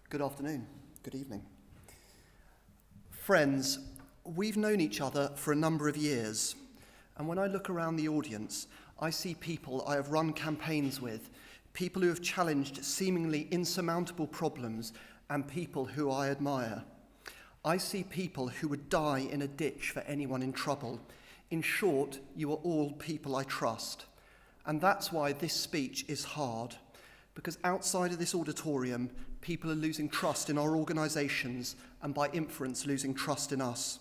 Good afternoon, good evening. Friends, we've known each other for a number of years, and when I look around the audience, I see people I have run campaigns with, people who have challenged seemingly insurmountable problems, and people who I admire. I see people who would die in a ditch for anyone in trouble. In short, you are all people I trust. And that's why this speech is hard, because outside of this auditorium, people are losing trust in our organisations and by inference losing trust in us.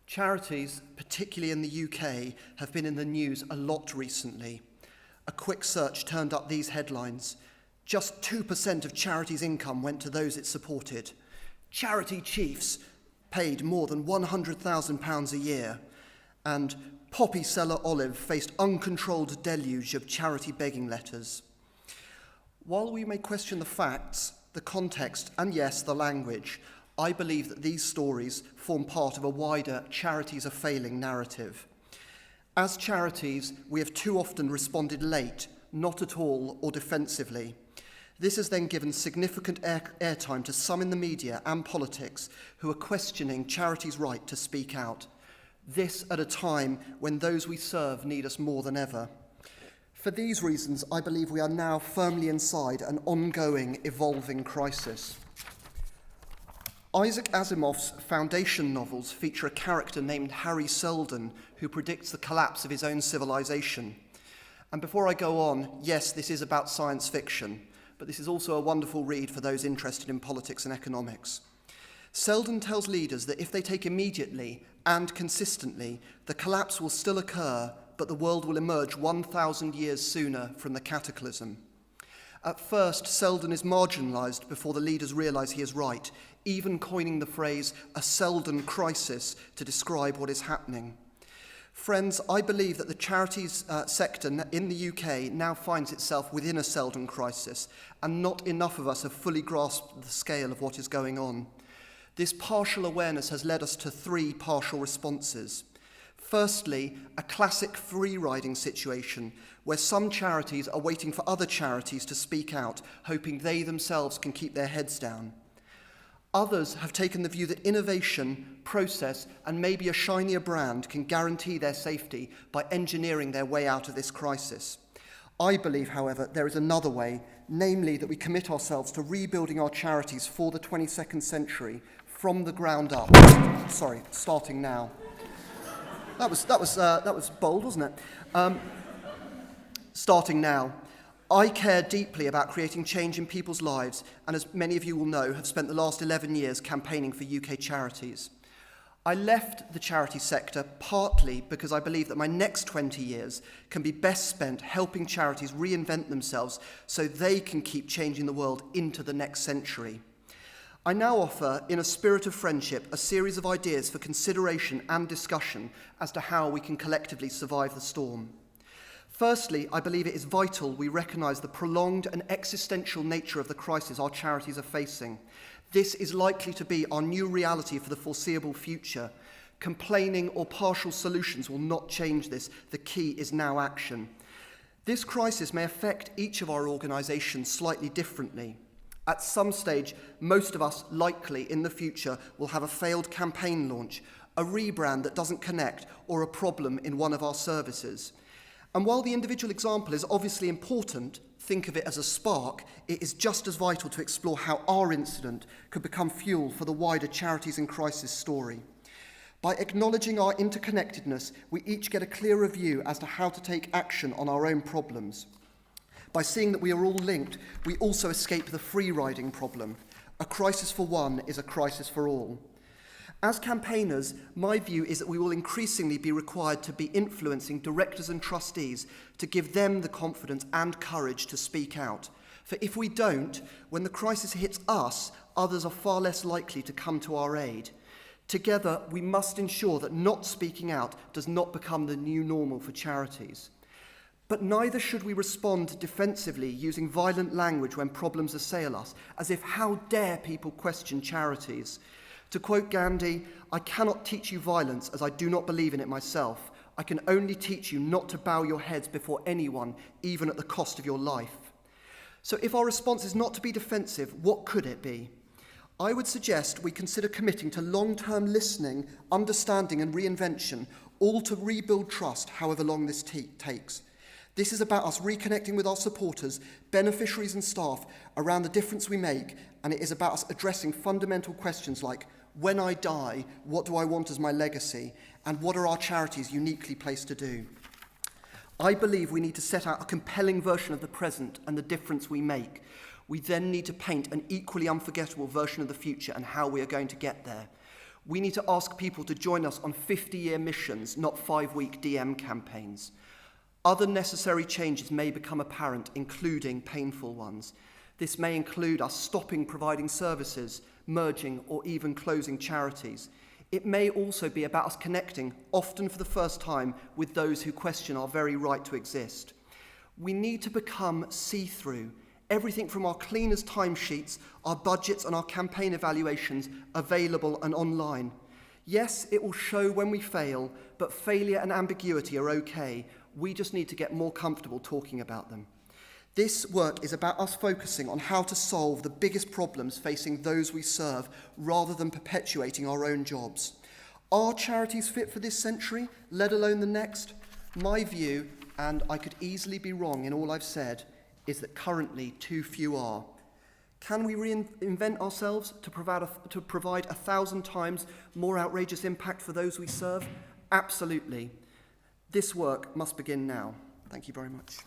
Charities, particularly in the UK, have been in the news a lot recently. A quick search turned up these headlines. Just 2% of charities' income went to those it supported. Charity chiefs paid more than £100,000 a year. And poppy seller Olive faced uncontrolled deluge of charity begging letters. While we may question the facts, the context, and yes, the language, I believe that these stories form part of a wider charities are failing narrative. As charities, we have too often responded late, not at all, or defensively. This has then given significant airtime to some in the media and politics who are questioning charities' right to speak out. This at a time when those we serve need us more than ever. For these reasons, I believe we are now firmly inside an ongoing, evolving crisis. Isaac Asimov's Foundation novels feature a character named Harry Seldon who predicts the collapse of his own civilization. And before I go on, yes, this is about science fiction, but this is also a wonderful read for those interested in politics and economics. Seldon tells leaders that if they take immediately and consistently, the collapse will still occur, but the world will emerge 1,000 years sooner from the cataclysm. At first, Seldon is marginalised before the leaders realise he is right, even coining the phrase, a Seldon crisis, to describe what is happening. Friends, I believe that the charities sector in the UK now finds itself within a Seldon crisis, and not enough of us have fully grasped the scale of what is going on. This partial awareness has led us to three partial responses. Firstly, a classic free-riding situation where some charities are waiting for other charities to speak out, hoping they themselves can keep their heads down. Others have taken the view that innovation, process, and maybe a shinier brand can guarantee their safety by engineering their way out of this crisis. I believe, however, there is another way, namely that we commit ourselves to rebuilding our charities for the 22nd century from the ground up. Starting now. That was bold, wasn't it? Starting now. I care deeply about creating change in people's lives, and as many of you will know, have spent the last 11 years campaigning for UK charities. I left the charity sector partly because I believe that my next 20 years can be best spent helping charities reinvent themselves so they can keep changing the world into the next century. I now offer, in a spirit of friendship, a series of ideas for consideration and discussion as to how we can collectively survive the storm. Firstly, I believe it is vital we recognise the prolonged and existential nature of the crisis our charities are facing. This is likely to be our new reality for the foreseeable future. Complaining or partial solutions will not change this. The key is now action. This crisis may affect each of our organisations slightly differently. At some stage, most of us, likely in the future, will have a failed campaign launch, a rebrand that doesn't connect, or a problem in one of our services. And while the individual example is obviously important, think of it as a spark, it is just as vital to explore how our incident could become fuel for the wider Charities in Crisis story. By acknowledging our interconnectedness, we each get a clearer view as to how to take action on our own problems. By seeing that we are all linked, we also escape the free-riding problem. A crisis for one is a crisis for all. As campaigners, my view is that we will increasingly be required to be influencing directors and trustees to give them the confidence and courage to speak out. For if we don't, when the crisis hits us, others are far less likely to come to our aid. Together, we must ensure that not speaking out does not become the new normal for charities. But neither should we respond defensively using violent language when problems assail us, as if how dare people question charities. To quote Gandhi, I cannot teach you violence as I do not believe in it myself. I can only teach you not to bow your heads before anyone, even at the cost of your life. So if our response is not to be defensive, what could it be? I would suggest we consider committing to long-term listening, understanding and reinvention, all to rebuild trust, however long this takes. This is about us reconnecting with our supporters, beneficiaries and staff around the difference we make, and it is about us addressing fundamental questions like, when I die, what do I want as my legacy, and what are our charities uniquely placed to do? I believe we need to set out a compelling version of the present and the difference we make. We then need to paint an equally unforgettable version of the future and how we are going to get there. We need to ask people to join us on 50-year missions, not 5-week DM campaigns. Other necessary changes may become apparent, including painful ones. This may include us stopping providing services, merging, or even closing charities. It may also be about us connecting, often for the first time, with those who question our very right to exist. We need to become see-through. Everything from our cleaners' timesheets, our budgets and our campaign evaluations available and online. Yes, it will show when we fail, but failure and ambiguity are okay. We just need to get more comfortable talking about them. This work is about us focusing on how to solve the biggest problems facing those we serve, rather than perpetuating our own jobs. Are charities fit for this century, let alone the next? My view, and I could easily be wrong in all I've said, is that currently too few are. Can we reinvent ourselves to provide 1,000 times more outrageous impact for those we serve? Absolutely. This work must begin now. Thank you very much.